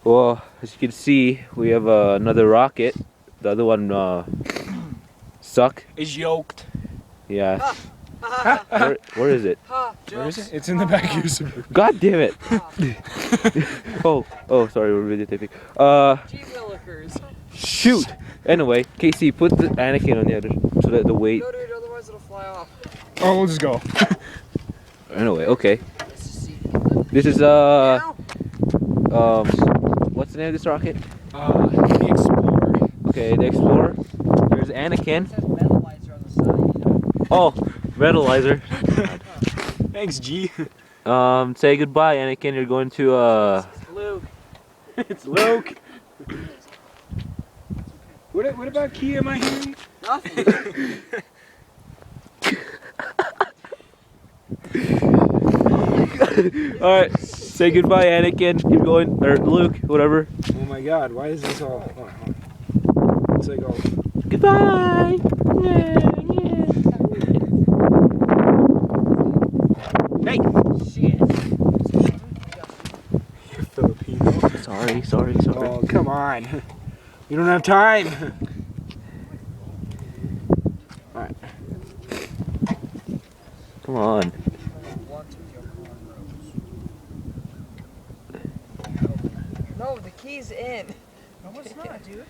Well, as you can see, we have another rocket. The other one suck. Is yoked. Yeah. Where is it? Where is it? It's in the back of your suit. God damn it! oh, sorry, we're videotaping. Shoot! Anyway, Casey, put the Anakin on the other so that the weight. No, dude, otherwise it'll fly off. Oh, we'll just go. Anyway, okay. This is what's the name of this rocket? The Explorer. Okay, the Explorer. There's Anakin. It says metalizer on the side, you know? Oh, metalizer. Thanks, G. Say goodbye, Anakin. You're going to It's Luke. It's Luke. What about Key am I hearing? Nothing. Alright, say goodbye, Anakin. You're going, or Luke, whatever. Oh my God, why is this all? Hold on. It's like all. Goodbye! Hey! Shit. You're Filipino. Sorry. Oh, come on. We don't have time. Alright. Come on. No, the key's in. No, it's not, dude.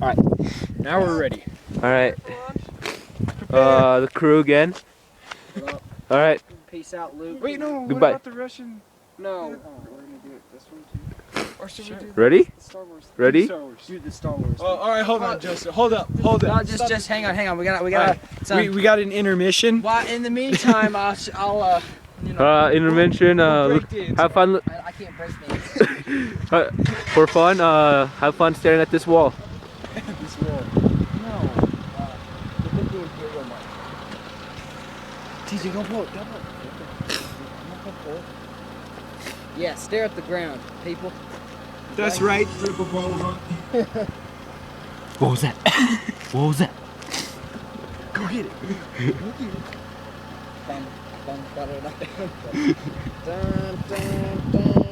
Alright. Now we're ready. Alright. The crew again. Alright. Peace out, Luke. Wait, no. Goodbye. What about the Russian? No. We're gonna do it this one too. Or should we do Ready? the Star Wars? Ready? Star Wars. Do the Star Wars. Oh, all right. Hold on, Joseph. Hold up. No, just hang on. We gotta. We got an intermission. Well, in the meantime, I'll you know. Intervention. Have fun. I can't break things. For fun. Have fun staring at this wall. This wall. No. The Imperial mark. TJ, don't pull it. Don't pull it. Yeah, stare at the ground, people. That's right. What was that? What was that? Go get it. Dun, dun, dun, dun, dun, dun,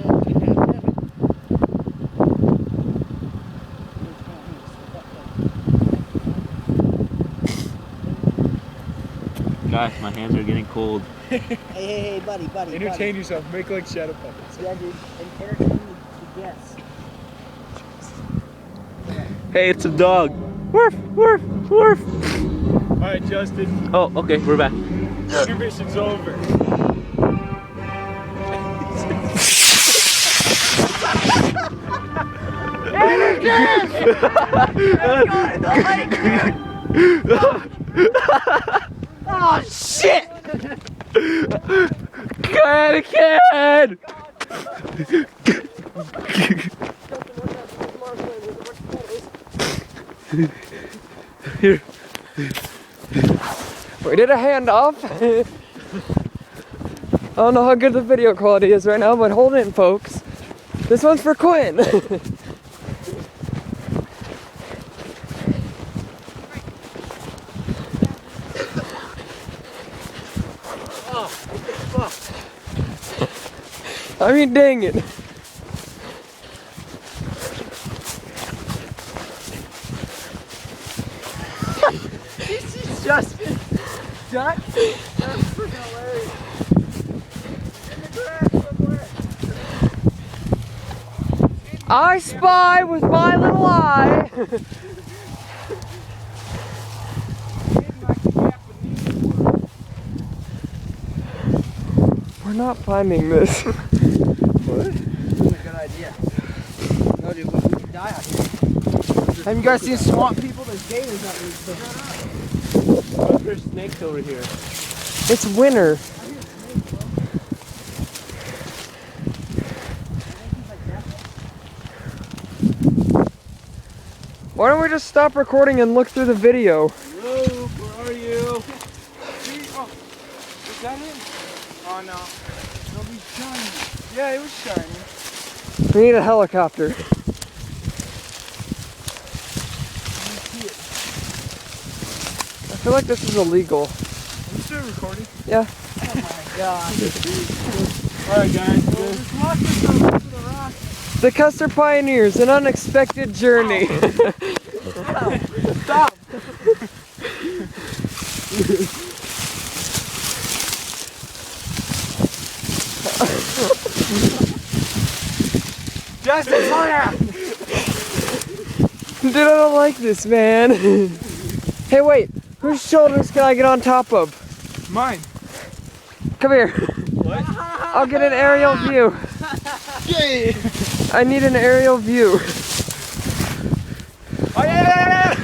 Gosh, my hands are getting cold. Hey, buddy. Entertain yourself. Make like shadow puppets. Yeah, dude. Entertain the guests. Hey, it's a dog. Woof, woof, woof. All right, Justin. Oh, okay, we're back. Intermission's over. Oh, shit! Anakin! Here. We did a handoff. I don't know how good the video quality is right now, but hold in, folks. This one's for Quinn. I mean, dang it. This is Justin. That's freaking hilarious. In the grass somewhere. I spy with my little eye. We're not finding this. What? This is a good idea. No, dude, we could die out here. Have you guys seen swamp people? There's gators out there. There's snakes over here. It's winter. Why don't we just stop recording and look through the video? Hello, where are you? Oh, is that it? Oh no. Nobody's shining. Yeah, it was shining. We need a helicopter. I feel like this is illegal. Are you still recording? Yeah. Oh my god. Alright guys, The Custer Pioneers, an unexpected journey. Stop! Justin, slow down. Dude, I don't like this, man. Hey, wait. Whose shoulders can I get on top of? Mine. Come here. What? I'll get an aerial view. Yeah. I need an aerial view. Oh yeah.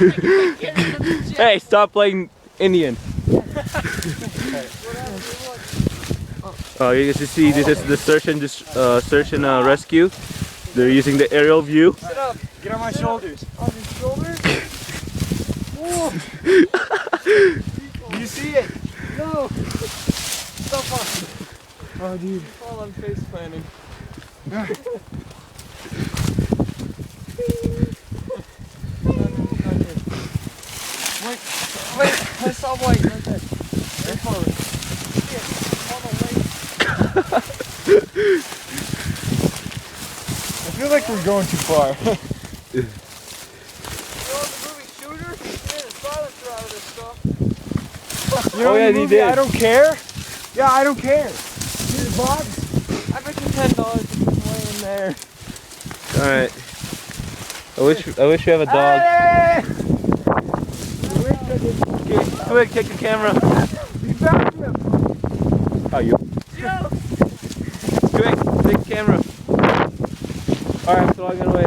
Hey, stop playing Indian. You get to see this is the search and rescue. They're using the aerial view. Sit up. Get on my shoulders. On your shoulders? You see it? No. Stop on. Oh, dude. Fall on face planting. Wait, I saw white right there. They're falling. I feel like we're going too far. You know the movie Shooter? They made a silencer out of this stuff. You know Oh, yeah, the he movie, did. I don't care. Yeah, I don't care. See the box? I bet you $10 if it's laying there. All right. I wish we have a dog. Hey! Okay, quick, take the camera. We found him. Oh, you. Quick, take the camera. All right, so I'm gonna wait.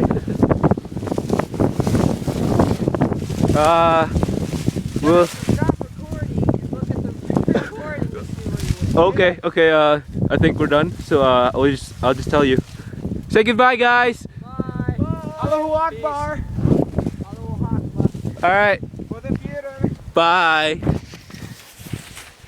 We'll. Stop recording and look at the recording and see where you went. Okay. I think we're done. So I'll just tell you. Say goodbye, guys. Bye. Allahu Akbar. Allahu Akbar. All right. For the theater. Bye.